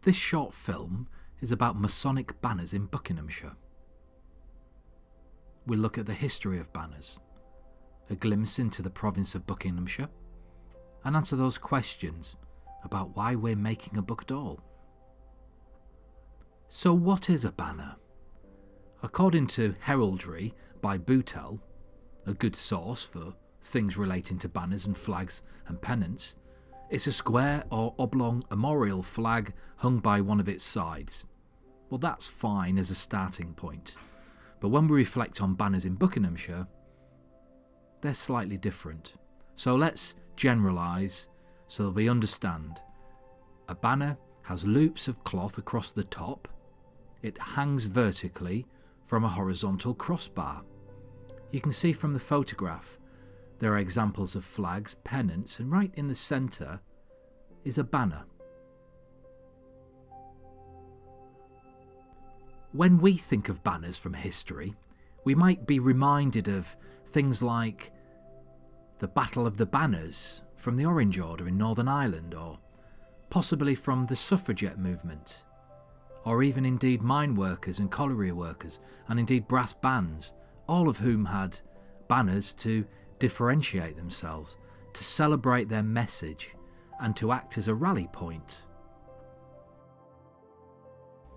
This short film is about Masonic banners in Buckinghamshire. We'll look at the history of banners, a glimpse into the province of Buckinghamshire, and answer those questions about why we're making a book at all. So what is a banner? According to Heraldry by Boutel, a good source for things relating to banners and flags and pennants, it's a square or oblong armorial flag hung by one of its sides. Well, that's fine as a starting point, but when we reflect on banners in Buckinghamshire, they're slightly different. So let's generalise so that we understand. A banner has loops of cloth across the top. It hangs vertically from a horizontal crossbar. You can see from the photograph there are examples of flags, pennants, and right in the centre is a banner. When we think of banners from history, we might be reminded of things like the Battle of the Banners from the Orange Order in Northern Ireland, or possibly from the suffragette movement, or even indeed mine workers and colliery workers, and indeed brass bands, all of whom had banners to differentiate themselves, to celebrate their message, and to act as a rally point.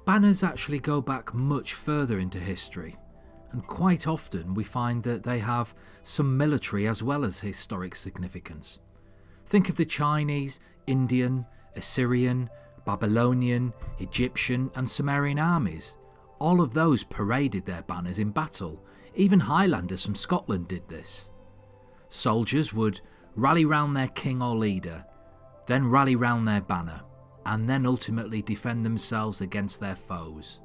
Banners actually go back much further into history, and quite often we find that they have some military as well as historic significance. Think of the Chinese, Indian, Assyrian, Babylonian, Egyptian and Sumerian armies. All of those paraded their banners in battle. Even Highlanders from Scotland did this. Soldiers would rally round their king or leader, then rally round their banner, and then ultimately defend themselves against their foes.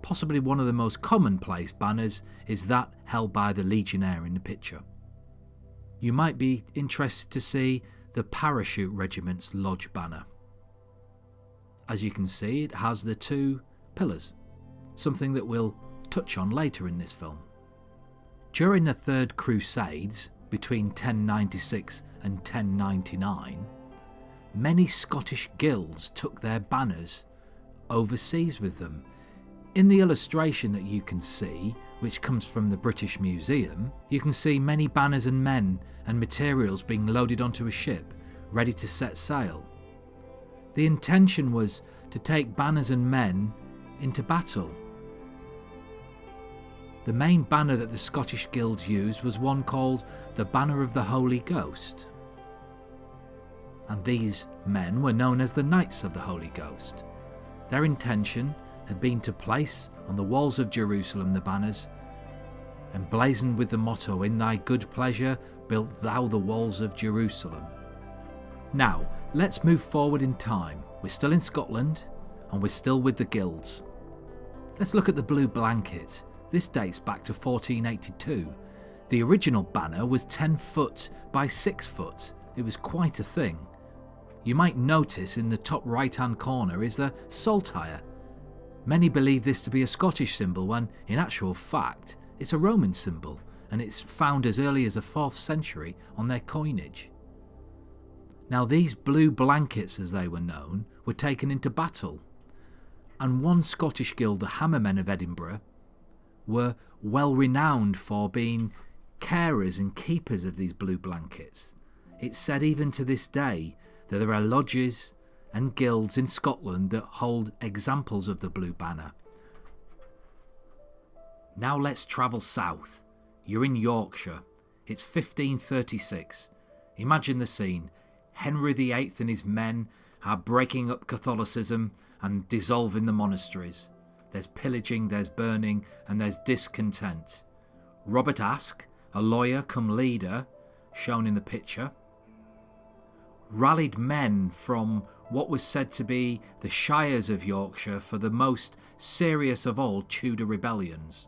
Possibly one of the most commonplace banners is that held by the legionnaire in the picture. You might be interested to see the Parachute Regiment's lodge banner. As you can see, it has the two pillars, something that we'll touch on later in this film. During the Third Crusades, between 1096 and 1099, many Scottish guilds took their banners overseas with them. In the illustration that you can see, which comes from the British Museum, you can see many banners and men and materials being loaded onto a ship, ready to set sail. The intention was to take banners and men into battle. The main banner that the Scottish guilds used was one called the Banner of the Holy Ghost. And these men were known as the Knights of the Holy Ghost. Their intention had been to place on the walls of Jerusalem the banners, emblazoned with the motto, "In thy good pleasure built thou the walls of Jerusalem." Now, let's move forward in time. We're still in Scotland, and we're still with the guilds. Let's look at the blue blanket. This dates back to 1482. The original banner was 10 foot by 6 foot. It was quite a thing. You might notice in the top right hand corner is the saltire. Many believe this to be a Scottish symbol when, in actual fact, it's a Roman symbol, and it's found as early as the 4th century on their coinage. Now these blue blankets, as they were known, were taken into battle, and one Scottish guild, the Hammermen of Edinburgh, were well renowned for being carers and keepers of these blue blankets. It's said even to this day that there are lodges and guilds in Scotland that hold examples of the blue banner. Now let's travel south. You're in Yorkshire. It's 1536. Imagine the scene. Henry VIII and his men are breaking up Catholicism and dissolving the monasteries. There's pillaging, there's burning, and there's discontent. Robert Aske, a lawyer cum leader, shown in the picture, rallied men from what was said to be the shires of Yorkshire for the most serious of all Tudor rebellions.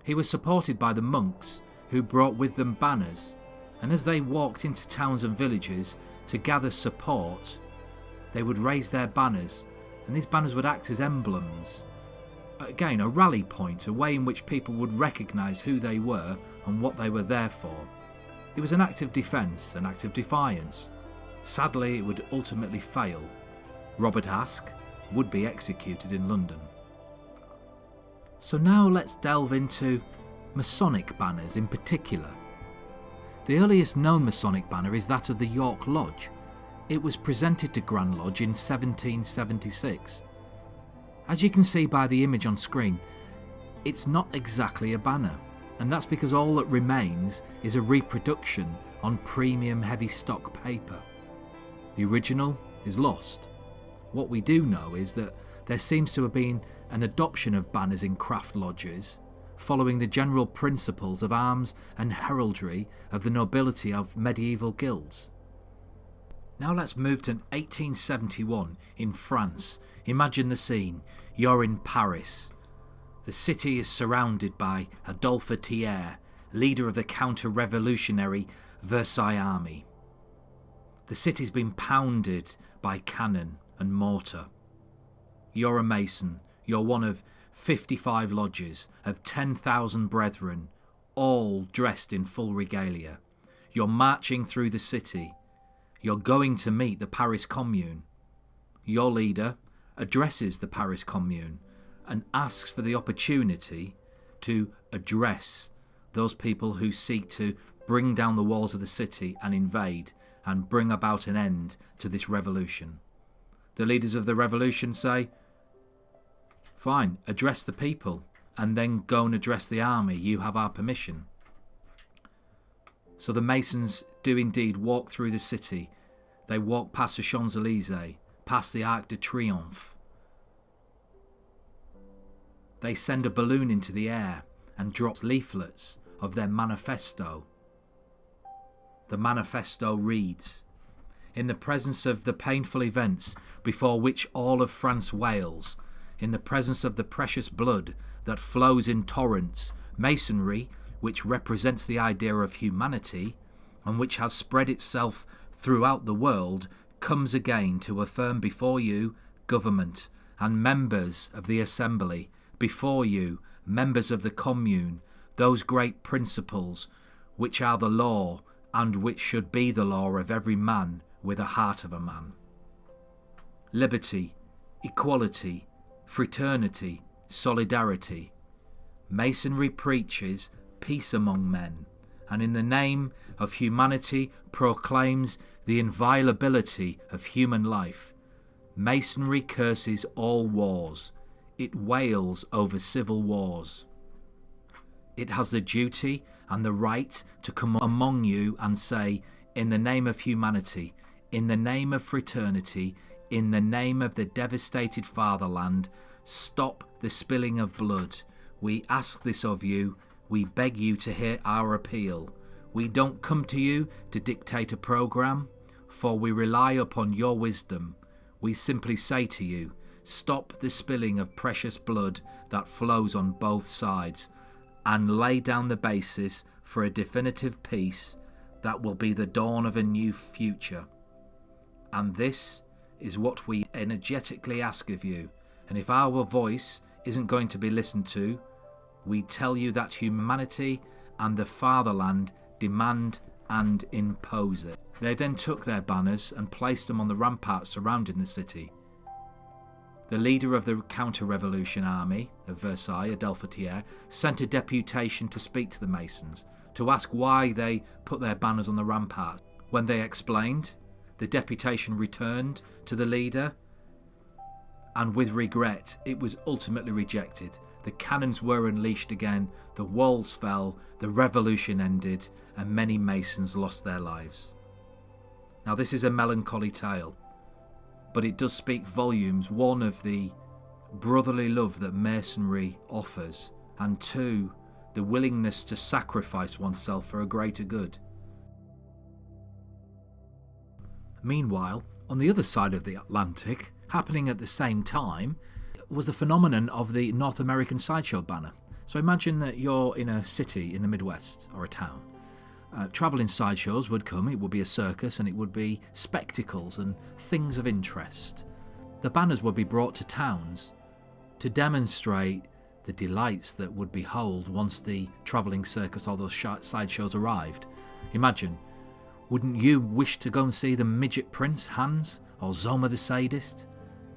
He was supported by the monks, who brought with them banners, and as they walked into towns and villages to gather support, they would raise their banners, and these banners would act as emblems. Again, a rally point, a way in which people would recognise who they were and what they were there for. It was an act of defence, an act of defiance. Sadly, it would ultimately fail. Robert Aske would be executed in London. So now let's delve into Masonic banners in particular. The earliest known Masonic banner is that of the York Lodge. It was presented to Grand Lodge in 1776. As you can see by the image on screen, it's not exactly a banner, and that's because all that remains is a reproduction on premium heavy stock paper. The original is lost. What we do know is that there seems to have been an adoption of banners in craft lodges, following the general principles of arms and heraldry of the nobility of medieval guilds. Now let's move to 1871 in France. Imagine the scene. You're in Paris. The city is surrounded by Adolphe Thiers, leader of the counter-revolutionary Versailles army. The city's been pounded by cannon and mortar. You're a Mason. You're one of 55 lodges of 10,000 brethren, all dressed in full regalia. You're marching through the city. You're going to meet the Paris Commune. Your leader addresses the Paris Commune and asks for the opportunity to address those people who seek to bring down the walls of the city and invade and bring about an end to this revolution. The leaders of the revolution say, fine, address the people and then go and address the army. You have our permission. So the Masons do indeed walk through the city. They walk past the Champs-Élysées, past the Arc de Triomphe. They send a balloon into the air and drop leaflets of their manifesto. The manifesto reads, in the presence of the painful events before which all of France wails, in the presence of the precious blood that flows in torrents, Masonry, which represents the idea of humanity and which has spread itself throughout the world, comes again to affirm before you, government, and members of the assembly, before you, members of the commune, those great principles which are the law and which should be the law of every man with a heart of a man. Liberty, equality, fraternity, solidarity. Masonry preaches peace among men, and in the name of humanity proclaims the inviolability of human life. Masonry curses all wars. It wails over civil wars. It has the duty and the right to come among you and say, in the name of humanity, in the name of fraternity, in the name of the devastated fatherland, stop the spilling of blood. We ask this of you. We beg you to hear our appeal. We don't come to you to dictate a program, for we rely upon your wisdom. We simply say to you, stop the spilling of precious blood that flows on both sides, and lay down the basis for a definitive peace that will be the dawn of a new future. And this is what we energetically ask of you. And if our voice isn't going to be listened to, we tell you that humanity and the fatherland demand and impose it. They then took their banners and placed them on the ramparts surrounding the city. The leader of the counter-revolution army of Versailles, Adolphe Thiers, sent a deputation to speak to the Masons, to ask why they put their banners on the ramparts. When they explained, the deputation returned to the leader, and with regret, it was ultimately rejected. The cannons were unleashed again, the walls fell, the revolution ended, and many Masons lost their lives. Now this is a melancholy tale, but it does speak volumes, one, of the brotherly love that Masonry offers, and two, the willingness to sacrifice oneself for a greater good. Meanwhile, on the other side of the Atlantic, happening at the same time, was the phenomenon of the North American sideshow banner. So imagine that you're in a city in the Midwest or a town. Travelling sideshows would come, it would be a circus, and it would be spectacles and things of interest. The banners would be brought to towns to demonstrate the delights that would behold once the travelling circus or those sideshows arrived. Imagine, wouldn't you wish to go and see the Midget Prince, Hans, or Zoma the Sadist?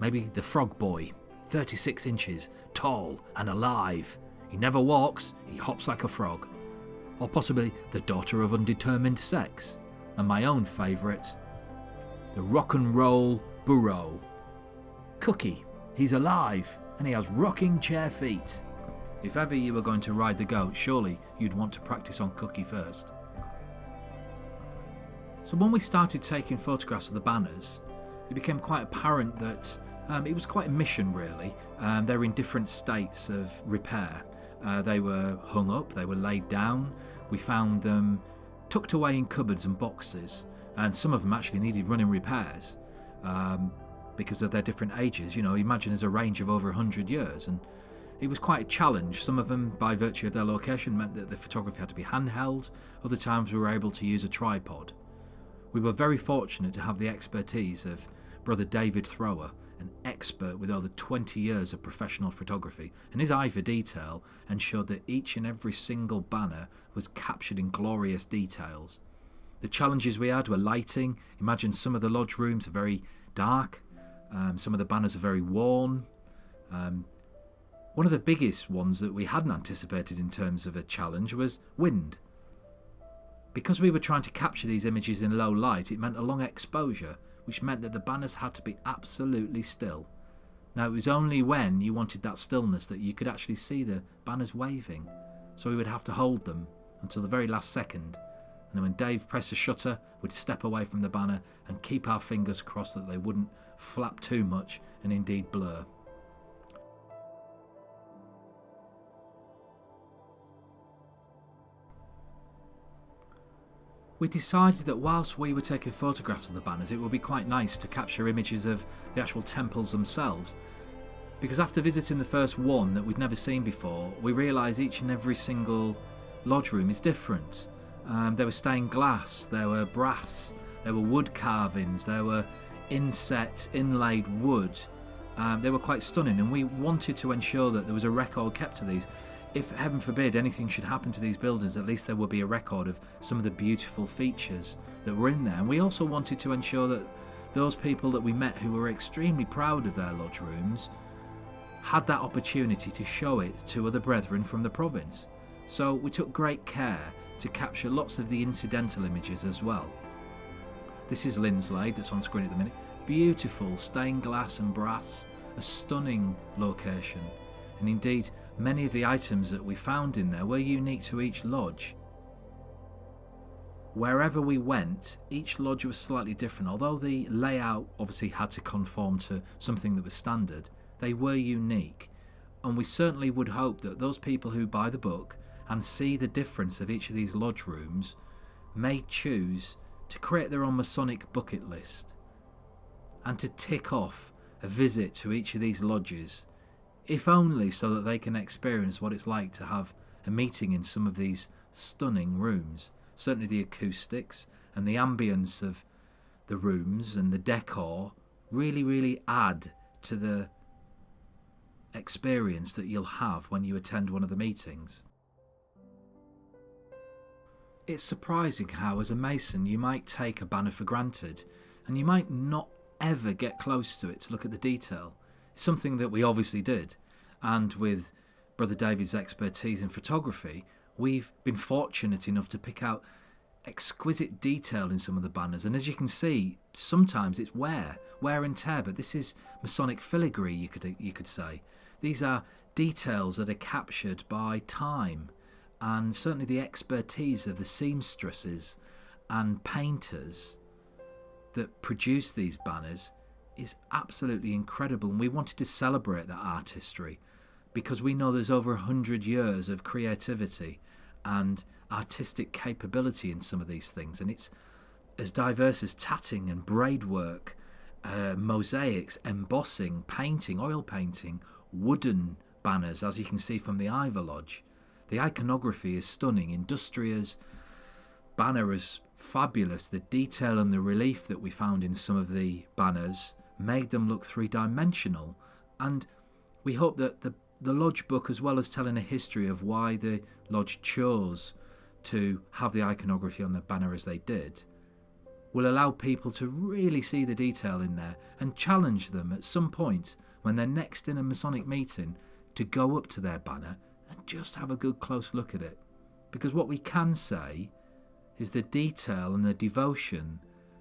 Maybe the Frog Boy, 36 inches, tall and alive. He never walks, he hops like a frog. Or possibly the Daughter of Undetermined Sex. And my own favourite, the Rock and Roll Burro. Cookie, he's alive and he has rocking chair feet. If ever you were going to ride the goat, surely you'd want to practice on Cookie first. So when we started taking photographs of the banners, it became quite apparent that it was quite a mission really. They were in different states of repair. They were hung up, they were laid down. We found them tucked away in cupboards and boxes, and some of them actually needed running repairs because of their different ages. You know, imagine there's a range of over 100 years, and it was quite a challenge. Some of them, by virtue of their location, meant that the photography had to be handheld. Other times we were able to use a tripod. We were very fortunate to have the expertise of Brother David Thrower, an expert with over 20 years of professional photography, and his eye for detail ensured that each and every single banner was captured in glorious details. The challenges we had were lighting. Imagine some of the lodge rooms are very dark, some of the banners are very worn. One of the biggest ones that we hadn't anticipated in terms of a challenge was wind. Because we were trying to capture these images in low light, it meant a long exposure, which meant that the banners had to be absolutely still. Now, it was only when you wanted that stillness that you could actually see the banners waving, so we would have to hold them until the very last second, and then when Dave pressed the shutter, we'd step away from the banner and keep our fingers crossed that they wouldn't flap too much and indeed blur. We decided that whilst we were taking photographs of the banners, it would be quite nice to capture images of the actual temples themselves, because after visiting the first one that we'd never seen before, we realised each and every single lodge room is different. There were stained glass, there were brass, there were wood carvings, there were inset, inlaid wood. They were quite stunning, and we wanted to ensure that there was a record kept of these. If, heaven forbid, anything should happen to these buildings, at least there would be a record of some of the beautiful features that were in there. And we also wanted to ensure that those people that we met who were extremely proud of their lodge rooms had that opportunity to show it to other brethren from the province. So we took great care to capture lots of the incidental images as well. This is Linslade that's on screen at the minute. Beautiful stained glass and brass, a stunning location. And indeed, many of the items that we found in there were unique to each lodge. Wherever we went, each lodge was slightly different. Although the layout obviously had to conform to something that was standard, they were unique. And we certainly would hope that those people who buy the book and see the difference of each of these lodge rooms may choose to create their own Masonic bucket list and to tick off a visit to each of these lodges, if only so that they can experience what it's like to have a meeting in some of these stunning rooms. Certainly the acoustics and the ambience of the rooms and the decor really add to the experience that you'll have when you attend one of the meetings. It's surprising how, as a Mason, you might take a banner for granted and you might not ever get close to it to look at the detail. It's something that we obviously did, and with Brother David's expertise in photography, we've been fortunate enough to pick out exquisite detail in some of the banners. And as you can see, sometimes it's wear and tear, but this is Masonic filigree, you could say. These are details that are captured by time, and certainly the expertise of the seamstresses and painters that produce these banners is absolutely incredible. And we wanted to celebrate that art history because we know there's over 100 years of creativity and artistic capability in some of these things, and it's as diverse as tatting and braidwork, mosaics, embossing, painting, oil painting, wooden banners, as you can see from the Ivor Lodge. The iconography is stunning. Industria's banner is fabulous. The detail and the relief that we found in some of the banners made them look three-dimensional, and we hope that the lodge book, as well as telling a history of why the lodge chose to have the iconography on the banner as they did, will allow people to really see the detail in there and challenge them at some point when they're next in a Masonic meeting to go up to their banner and just have a good close look at it. Because what we can say is the detail and the devotion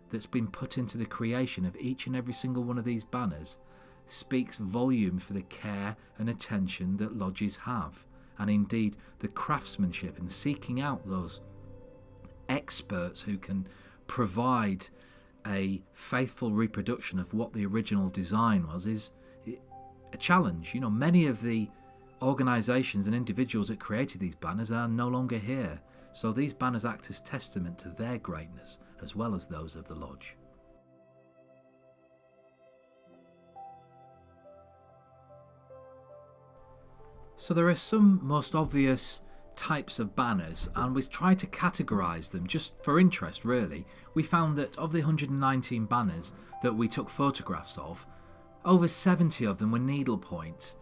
that's been put into the creation of each and every single one of these banners speaks volume for the care and attention that lodges have, and indeed the craftsmanship and seeking out those experts who can provide a faithful reproduction of what the original design was is a challenge. You know, many of the organisations and individuals that created these banners are no longer here, so these banners act as testament to their greatness as well as those of the lodge. So there are some most obvious types of banners, and we tried to categorise them just for interest really. We found that of the 119 banners that we took photographs of, over 70 of them were needlepoint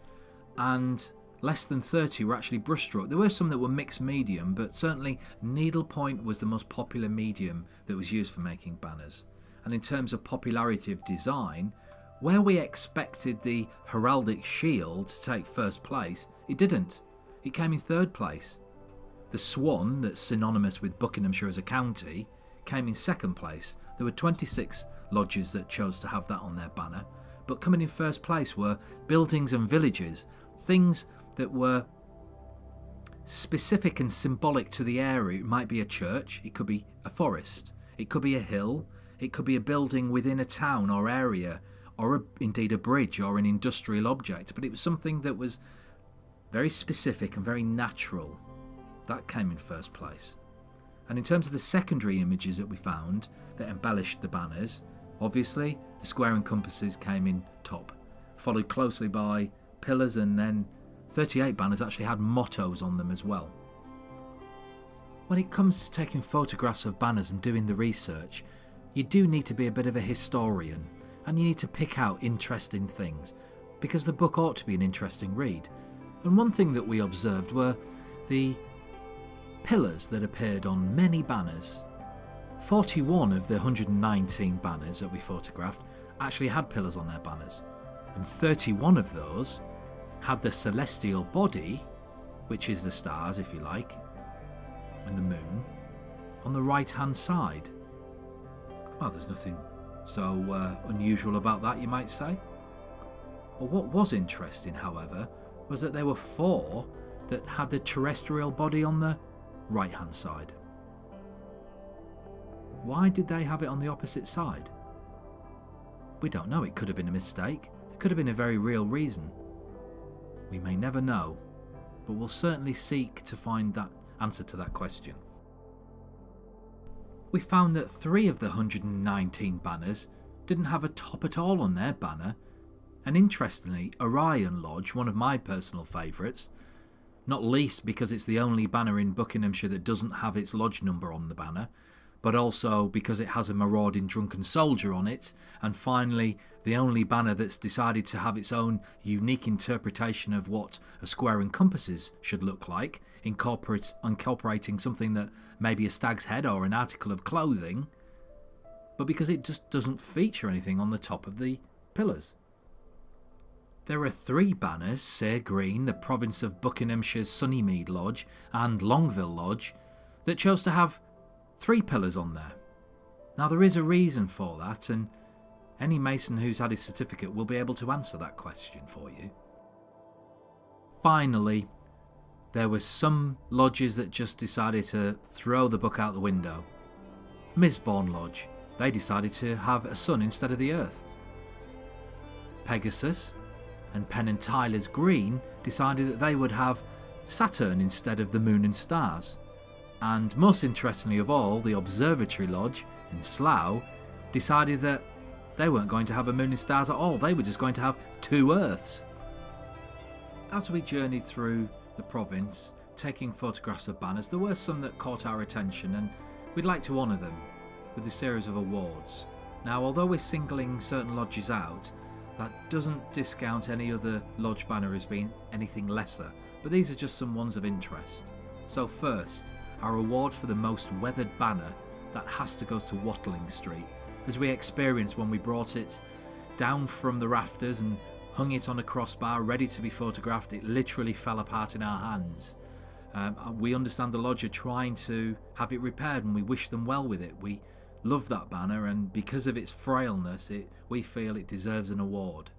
and less than 30 were actually brushstroke. There were some that were mixed medium, but certainly needlepoint was the most popular medium that was used for making banners. And in terms of popularity of design, where we expected the heraldic shield to take first place, it didn't. It came in third place. The swan, that's synonymous with Buckinghamshire as a county, came in second place. There were 26 lodges that chose to have that on their banner, but coming in first place were buildings and villages, things that were specific and symbolic to the area. It might be a church, it could be a forest, it could be a hill, it could be a building within a town or area, or indeed a bridge or an industrial object, but it was something that was very specific and very natural. That came in first place. And in terms of the secondary images that we found that embellished the banners, obviously the square and compasses came in top, followed closely by pillars, and then 38 banners actually had mottos on them as well. When it comes to taking photographs of banners and doing the research, you do need to be a bit of a historian, and you need to pick out interesting things, because the book ought to be an interesting read. And one thing that we observed were the pillars that appeared on many banners. 41 of the 119 banners that we photographed actually had pillars on their banners, and 31 of those had the celestial body, which is the stars if you like, and the moon, on the right hand side. Well, there's nothing so unusual about that, you might say. Well, what was interesting, however, was that there were 4 that had the terrestrial body on the right hand side. Why did they have it on the opposite side? We don't know. It could have been a mistake. There could have been a very real reason. We may never know, but we'll certainly seek to find that answer to that question. We found that 3 of the 119 banners didn't have a top at all on their banner, and interestingly, Orion Lodge, one of my personal favourites, not least because it's the only banner in Buckinghamshire that doesn't have its lodge number on the banner, but also because it has a marauding drunken soldier on it, and finally the only banner that's decided to have its own unique interpretation of what a square and compasses should look like, incorporating something that may be a stag's head or an article of clothing, but because it just doesn't feature anything on the top of the pillars. There are 3 banners, Sayre Green, the province of Buckinghamshire's Sunnymead Lodge, and Longville Lodge, that chose to have 3 pillars on there. Now there is a reason for that, and any Mason who's had his certificate will be able to answer that question for you. Finally, there were some lodges that just decided to throw the book out the window. Misbourne Lodge, they decided to have a sun instead of the earth. Pegasus and Penn and Tyler's Green decided that they would have Saturn instead of the moon and stars. And most interestingly of all, the Observatory Lodge in Slough decided that they weren't going to have a moon and stars at all, they were just going to have 2 earths. As we journeyed through the province, taking photographs of banners, there were some that caught our attention, and we'd like to honour them with a series of awards. Now, although we're singling certain lodges out, that doesn't discount any other lodge banner as being anything lesser, but these are just some ones of interest. So first, our award for the most weathered banner that has to go to Watling Street, as we experienced when we brought it down from the rafters and hung it on a crossbar ready to be photographed. It literally fell apart in our hands. We understand the lodge are trying to have it repaired, and we wish them well with it. We love that banner, and because of its frailness, we feel it deserves an award.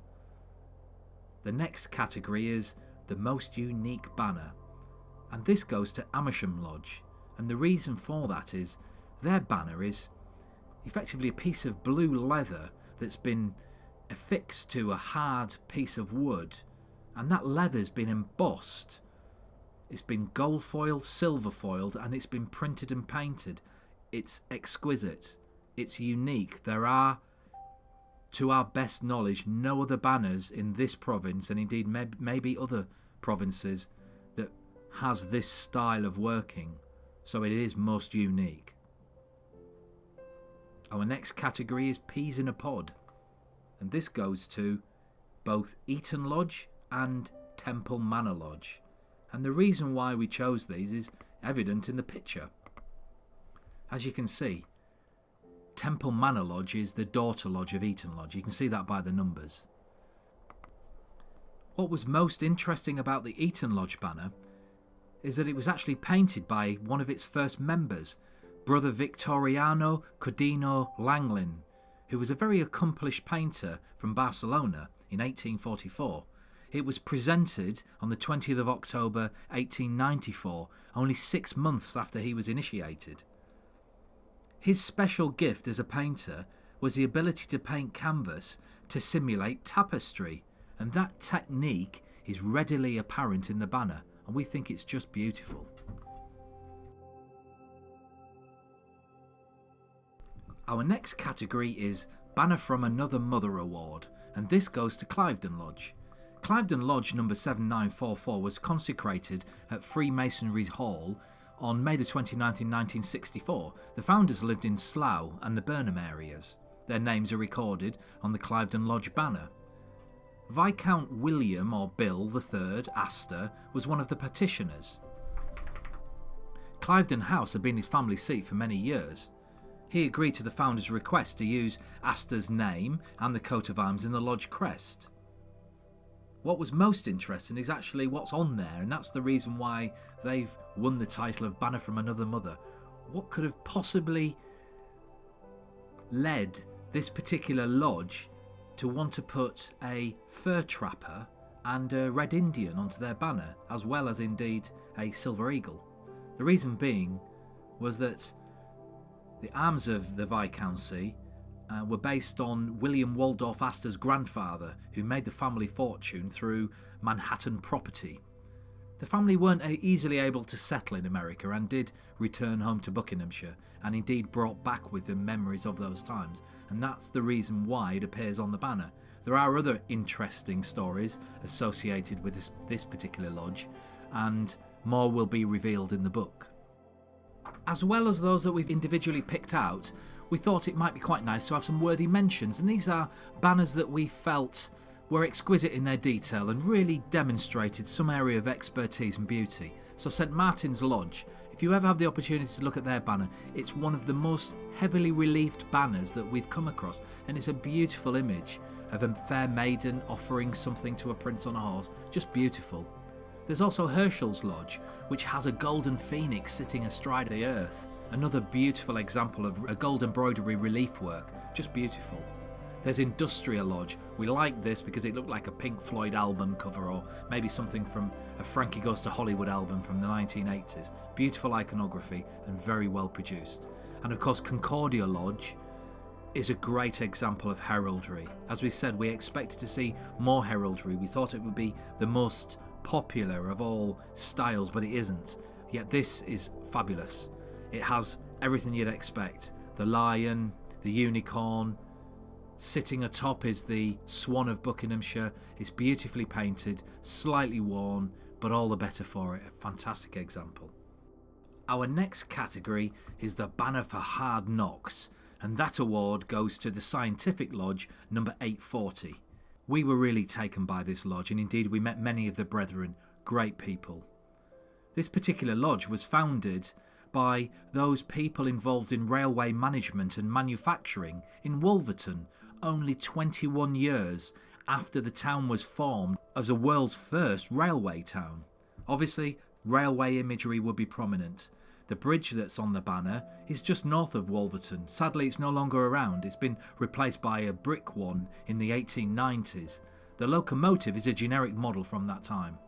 The next category is the most unique banner, and this goes to Amersham Lodge, and the reason for that is their banner is effectively a piece of blue leather that's been affixed to a hard piece of wood, and that leather's been embossed. It's been gold foiled, silver foiled, and it's been printed and painted. It's exquisite. It's unique. There are, to our best knowledge, no other banners in this province, and indeed maybe other provinces, that has this style of working. So it is most unique. Our next category is peas in a pod, and this goes to both Eton Lodge and Temple Manor Lodge. And the reason why we chose these is evident in the picture. As you can see, Temple Manor Lodge is the daughter lodge of Eton Lodge. You can see that by the numbers. What was most interesting about the Eton Lodge banner is that it was actually painted by one of its first members, Brother Victoriano Codino Langlin, who was a very accomplished painter from Barcelona in 1844. It was presented on the 20th of October 1894, only 6 months after he was initiated. His special gift as a painter was the ability to paint canvas to simulate tapestry, and that technique is readily apparent in the banner, and we think it's just beautiful. Our next category is Banner from Another Mother Award, and this goes to Cliveden Lodge. Cliveden Lodge number 7944 was consecrated at Freemasonry Hall on May the 29th in 1964. The founders lived in Slough and the Burnham areas. Their names are recorded on the Cliveden Lodge banner. Viscount William or Bill III Astor was one of the petitioners. Cliveden House had been his family seat for many years. He agreed to the founders' request to use Astor's name and the coat of arms in the lodge crest. What was most interesting is actually what's on there, and that's the reason why they've won the title of Banner from Another Mother. What could have possibly led this particular lodge to want to put a fur trapper and a red Indian onto their banner, as well as indeed a silver eagle? The reason being was that the arms of the Viscountcy were based on William Waldorf Astor's grandfather, who made the family fortune through Manhattan property. The family weren't easily able to settle in America and did return home to Buckinghamshire, and indeed brought back with them memories of those times, and that's the reason why it appears on the banner. There are other interesting stories associated with this particular lodge, and more will be revealed in the book. As well as those that we've individually picked out, we thought it might be quite nice to have some worthy mentions, and these are banners that we felt were exquisite in their detail and really demonstrated some area of expertise and beauty. So St Martin's Lodge, if you ever have the opportunity to look at their banner, it's one of the most heavily reliefed banners that we've come across, and it's a beautiful image of a fair maiden offering something to a prince on a horse. Just beautiful. There's also Herschel's Lodge, which has a golden phoenix sitting astride the earth. Another beautiful example of a gold embroidery relief work. Just beautiful. There's Industrial Lodge. We like this because it looked like a Pink Floyd album cover, or maybe something from a Frankie Goes to Hollywood album from the 1980s. Beautiful iconography and very well produced. And of course Concordia Lodge is a great example of heraldry. As we said, we expected to see more heraldry. We thought it would be the most popular of all styles, but it isn't. Yet this is fabulous. It has everything you'd expect. The lion, the unicorn. Sitting atop is the Swan of Buckinghamshire. It's beautifully painted, slightly worn, but all the better for it. A fantastic example. Our next category is the Banner for Hard Knocks, and that award goes to the Scientific Lodge number 840. We were really taken by this lodge, and indeed we met many of the brethren, great people. This particular lodge was founded by those people involved in railway management and manufacturing in Wolverton only 21 years after the town was formed as a world's first railway town. Obviously, railway imagery would be prominent. The bridge that's on the banner is just north of Wolverton. Sadly, it's no longer around. It's been replaced by a brick one in the 1890s. The locomotive is a generic model from that time.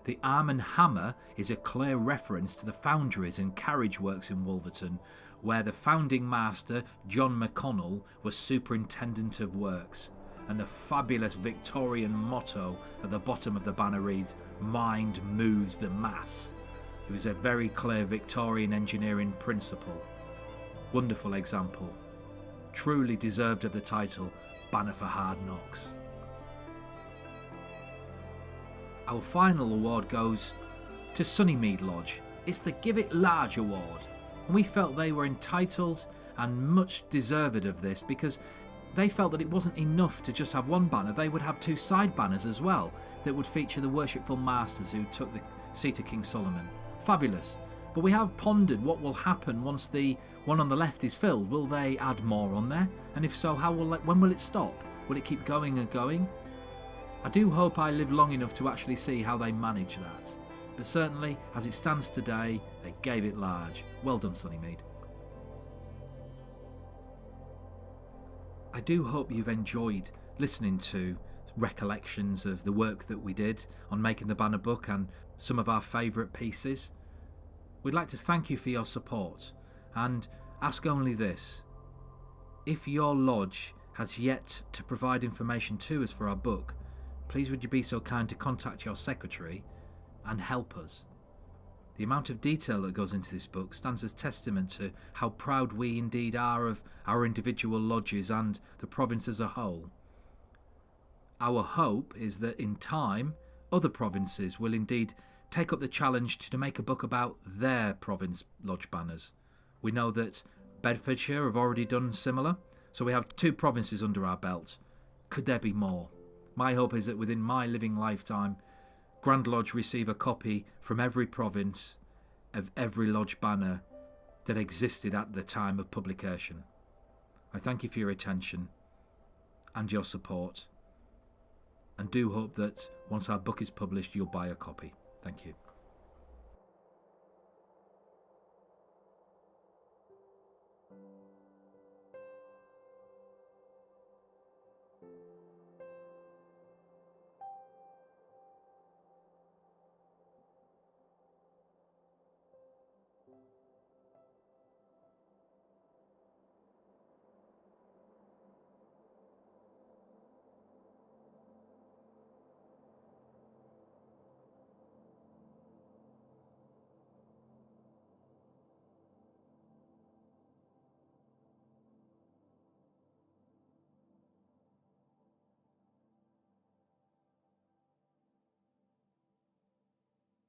The Arm and Hammer is a clear reference to the foundries and carriage works in Wolverton, where the founding master, John McConnell, was superintendent of works. And the fabulous Victorian motto at the bottom of the banner reads, "Mind moves the mass." It was a very clear Victorian engineering principle. Wonderful example. Truly deserved of the title, Banner for Hard Knocks. Our final award goes to Sunnymead Lodge. It's the Give It Large award, and we felt they were entitled and much deserved of this because they felt that it wasn't enough to just have one banner. They would have two side banners as well that would feature the worshipful masters who took the seat of King Solomon. Fabulous. But we have pondered what will happen once the one on the left is filled. Will they add more on there? And if so, when will it stop? Will it keep going and going? I do hope I live long enough to actually see how they manage that. But certainly, as it stands today, they gave it large. Well done, Sunnymead. I do hope you've enjoyed listening to recollections of the work that we did on making the banner book and some of our favourite pieces. We'd like to thank you for your support and ask only this. If your lodge has yet to provide information to us for our book, please would you be so kind to contact your secretary and help us. The amount of detail that goes into this book stands as testament to how proud we indeed are of our individual lodges and the province as a whole. Our hope is that in time, other provinces will indeed take up the challenge to make a book about their province lodge banners. We know that Bedfordshire have already done similar, so we have 2 provinces under our belt. Could there be more? My hope is that within my living lifetime, Grand Lodge receive a copy from every province of every lodge banner that existed at the time of publication. I thank you for your attention and your support, and do hope that once our book is published, you'll buy a copy. Thank you.